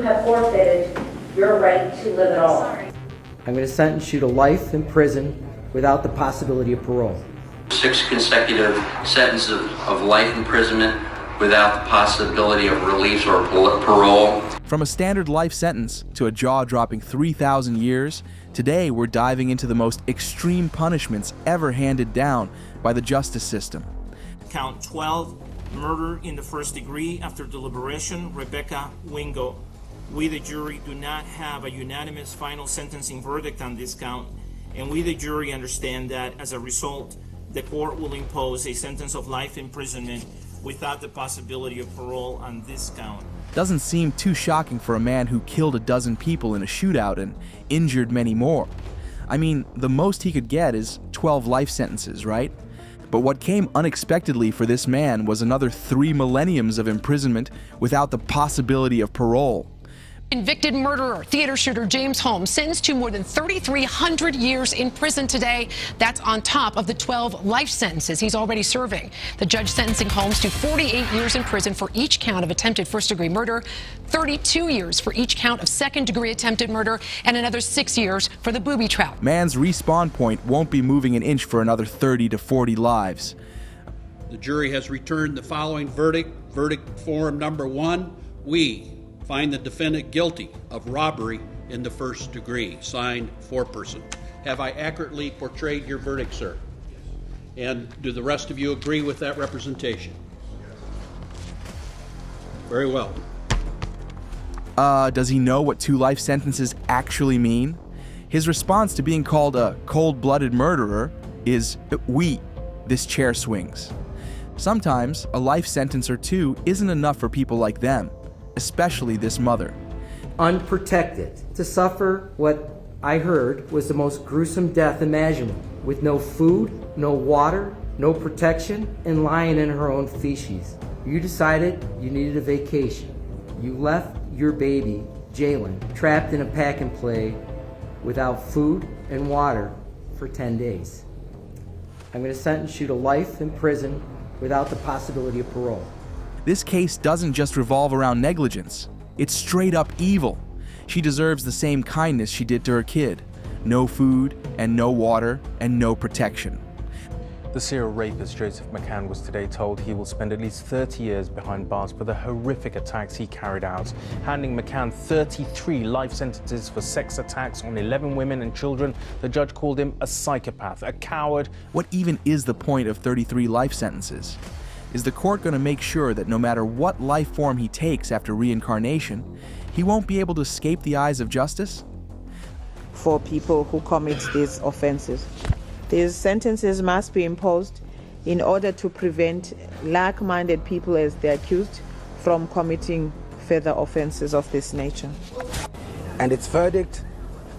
have forfeited your right to live at all. I'm going to sentence you to life in prison without the possibility of parole. 6 consecutive sentences of life imprisonment without the possibility of release or parole. From a standard life sentence to a jaw-dropping 3,000 years, today we're diving into the most extreme punishments ever handed down by the justice system. Count 12, murder in the first degree. After deliberation, Rebecca Wingo. We, the jury, do not have a unanimous final sentencing verdict on this count, and we, the jury, understand that as a result, the court will impose a sentence of life imprisonment without the possibility of parole on this count. Doesn't seem too shocking for a man who killed a dozen people in a shootout and injured many more. I mean, the most he could get is 12 life sentences, right? But what came unexpectedly for this man was another 3 millenniums of imprisonment without the possibility of parole. Convicted murderer, theater shooter James Holmes sentenced to more than 3,300 years in prison today. That's on top of the 12 life sentences he's already serving. The judge sentencing Holmes to 48 years in prison for each count of attempted first-degree murder, 32 years for each count of second-degree attempted murder, and another 6 years for the booby trap. Man's respawn point won't be moving an inch for another 30 to 40 lives. The jury has returned the following verdict. Verdict form number 1, we find the defendant guilty of robbery in the first degree. Signed, foreperson. Have I accurately portrayed your verdict, sir? And do the rest of you agree with that representation? Very well. Does he know what 2 life sentences actually mean? His response to being called a cold-blooded murderer is, "Oui, this chair swings." Sometimes a life sentence or 2 isn't enough for people like them, especially this mother. Unprotected, to suffer what I heard was the most gruesome death imaginable, with no food, no water, no protection, and lying in her own feces. You decided you needed a vacation. You left your baby, Jalen, trapped in a pack and play without food and water for 10 days. I'm going to sentence you to life in prison without the possibility of parole. This case doesn't just revolve around negligence. It's straight up evil. She deserves the same kindness she did to her kid. No food, and no water, and no protection. The serial rapist Joseph McCann was today told he will spend at least 30 years behind bars for the horrific attacks he carried out, handing McCann 33 life sentences for sex attacks on 11 women and children. The judge called him a psychopath, a coward. What even is the point of 33 life sentences? Is the court going to make sure that no matter what life form he takes after reincarnation, he won't be able to escape the eyes of justice? For people who commit these offenses, these sentences must be imposed in order to prevent like-minded people, as the accused, from committing further offenses of this nature. And its verdict,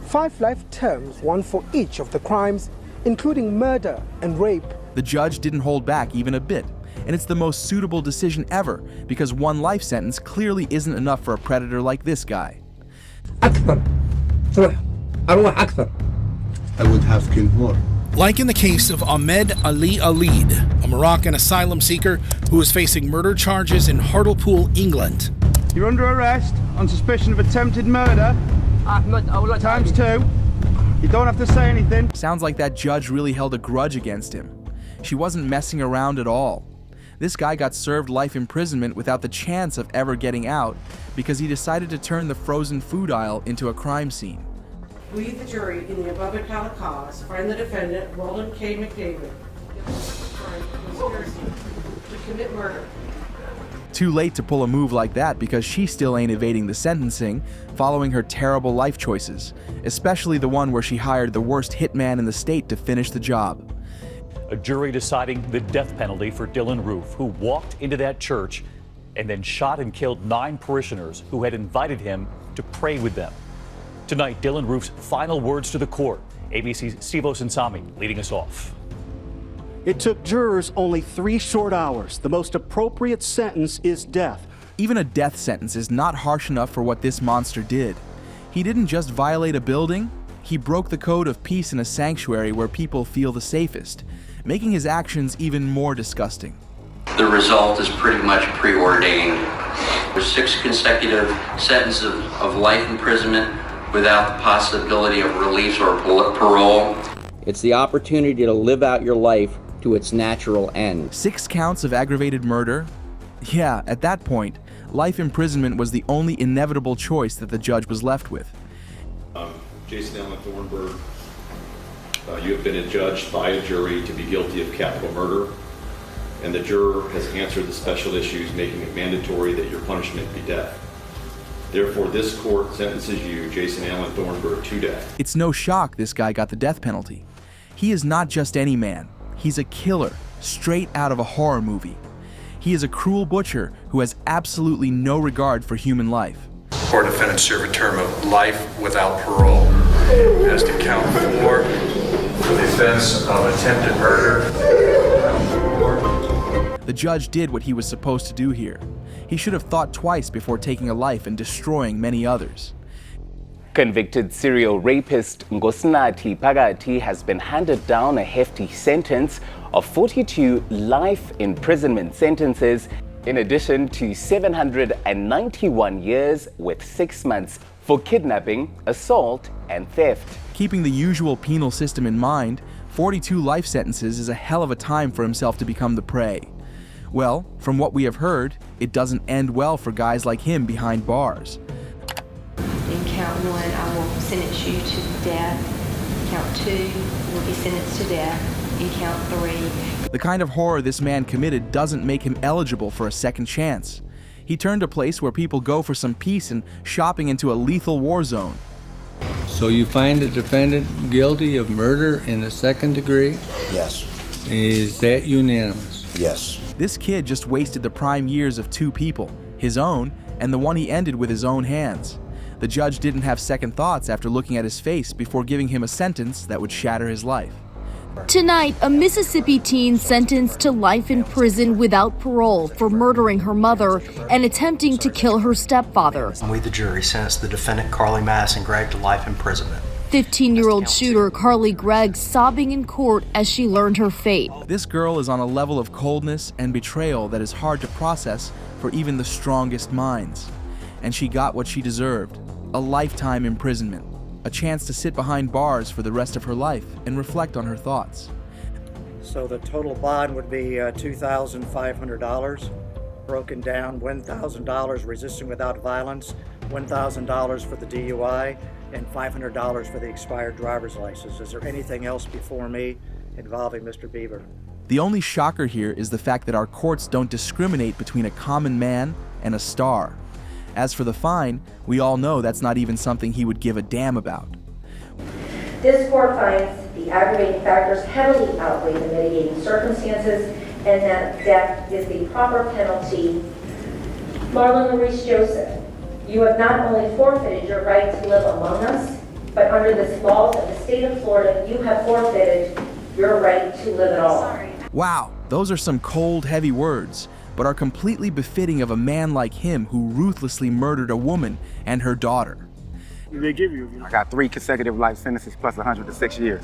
5 life terms, 1 for each of the crimes, including murder and rape. The judge didn't hold back even a bit. And it's the most suitable decision ever, because 1 life sentence clearly isn't enough for a predator like this guy. I would have killed more. Like in the case of Ahmed Ali Alid, a Moroccan asylum seeker who is facing murder charges in Hartlepool, England. You're under arrest on suspicion of attempted murder. Times 2. You don't have to say anything. Sounds like that judge really held a grudge against him. She wasn't messing around at all. This guy got served life imprisonment without the chance of ever getting out because he decided to turn the frozen food aisle into a crime scene. We, the jury, in the above account of cause, find the defendant, Roland K. McDavid, conspiracy to commit murder. Too late to pull a move like that because she still ain't evading the sentencing following her terrible life choices, especially the one where she hired the worst hitman in the state to finish the job. A jury deciding the death penalty for Dylan Roof, who walked into that church and then shot and killed 9 parishioners who had invited him to pray with them. Tonight, Dylan Roof's final words to the court. ABC's Steve Osinsami leading us off. It took jurors only 3 short hours. The most appropriate sentence is death. Even a death sentence is not harsh enough for what this monster did. He didn't just violate a building, he broke the code of peace in a sanctuary where people feel the safest, making his actions even more disgusting. The result is pretty much preordained. with 6 consecutive sentences of life imprisonment without the possibility of release or parole. It's the opportunity to live out your life to its natural end. 6 counts of aggravated murder? Yeah, at that point, life imprisonment was the only inevitable choice that the judge was left with. Jason Allen Thornburg, you have been adjudged by a jury to be guilty of capital murder, and the juror has answered the special issues, making it mandatory that your punishment be death. Therefore, this court sentences you, Jason Allen Thornburg, to death. It's no shock this guy got the death penalty. He is not just any man. He's a killer, straight out of a horror movie. He is a cruel butcher who has absolutely no regard for human life. Four defendants serve a term of life without parole. As to count 4, for the offense of attempted murder. The judge did what he was supposed to do here. He should have thought twice before taking a life and destroying many others. Convicted serial rapist Ngosinathi Phakathi has been handed down a hefty sentence of 42 life imprisonment sentences, in addition to 791 years with 6 months for kidnapping, assault, and theft. Keeping the usual penal system in mind, 42 life sentences is a hell of a time for himself to become the prey. Well, from what we have heard, it doesn't end well for guys like him behind bars. In count 1, I will sentence you to death. Count 2, you will be sentenced to death. In count 3. The kind of horror this man committed doesn't make him eligible for a second chance. He turned a place where people go for some peace and shopping into a lethal war zone. So you find the defendant guilty of murder in the 2nd degree? Yes. Is that unanimous? Yes. This kid just wasted the prime years of 2 people, his own and the one he ended with his own hands. The judge didn't have second thoughts after looking at his face before giving him a sentence that would shatter his life. Tonight, a Mississippi teen sentenced to life in prison without parole for murdering her mother and attempting to kill her stepfather. We, the jury, sentenced the defendant, Carly Madison Gregg, to life imprisonment. 15-year-old shooter Carly Gregg sobbing in court as she learned her fate. This girl is on a level of coldness and betrayal that is hard to process for even the strongest minds. And she got what she deserved, a lifetime imprisonment. A chance to sit behind bars for the rest of her life and reflect on her thoughts. So the total bond would be $2,500, broken down $1,000 resisting without violence, $1,000 for the DUI, and $500 for the expired driver's license. Is there anything else before me involving Mr. Beaver? The only shocker here is the fact that our courts don't discriminate between a common man and a star. As for the fine, we all know that's not even something he would give a damn about. This court finds the aggravating factors heavily outweigh the mitigating circumstances and that death is the proper penalty. Marlon Maurice Joseph, you have not only forfeited your right to live among us, but under the laws of the state of Florida, you have forfeited your right to live at all. Wow, those are some cold, heavy words, but are completely befitting of a man like him who ruthlessly murdered a woman and her daughter. They give you? I got 3 consecutive life sentences plus 106 years.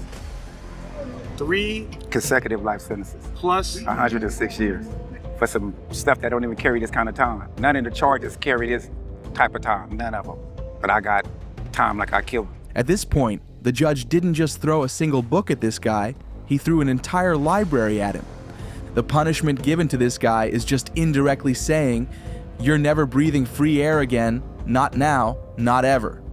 3 consecutive life sentences plus 106 years for some stuff that don't even carry this kind of time. None of the charges carry this type of time, none of them. But I got time like I killed. At this point, the judge didn't just throw a single book at this guy, he threw an entire library at him. The punishment given to this guy is just indirectly saying, you're never breathing free air again, not now, not ever.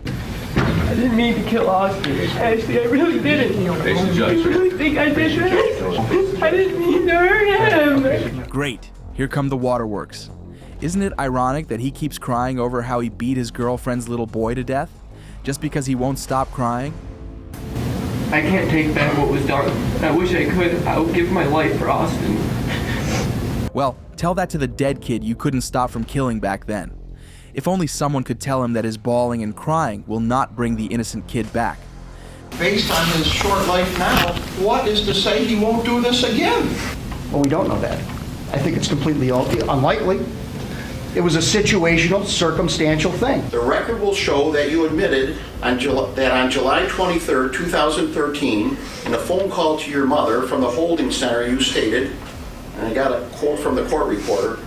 I didn't mean to kill Oscar. Ashley, I really didn't. You really think I did that? I didn't mean to hurt him. Great, here come the waterworks. Isn't it ironic that he keeps crying over how he beat his girlfriend's little boy to death? Just because he won't stop crying? I can't take back what was done. I wish I could. I would give my life for Austin. Well, tell that to the dead kid you couldn't stop from killing back then. If only someone could tell him that his bawling and crying will not bring the innocent kid back. Based on his short life now, what is to say he won't do this again? Well, we don't know that. I think it's completely unlikely. It was a situational, circumstantial thing. The record will show that you admitted that on July 23rd, 2013, in a phone call to your mother from the holding center, you stated, and I got a quote from the court reporter,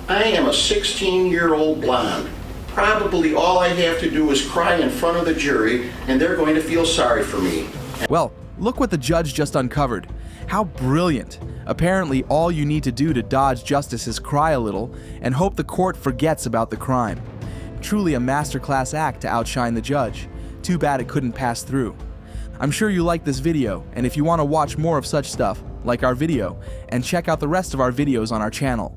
I am a 16-year-old blonde. Probably all I have to do is cry in front of the jury, and they're going to feel sorry for me. Well, look what the judge just uncovered. How brilliant. Apparently, all you need to do to dodge justice is cry a little and hope the court forgets about the crime. Truly a masterclass act to outshine the judge. Too bad it couldn't pass through. I'm sure you like this video, and if you want to watch more of such stuff, like our video, and check out the rest of our videos on our channel.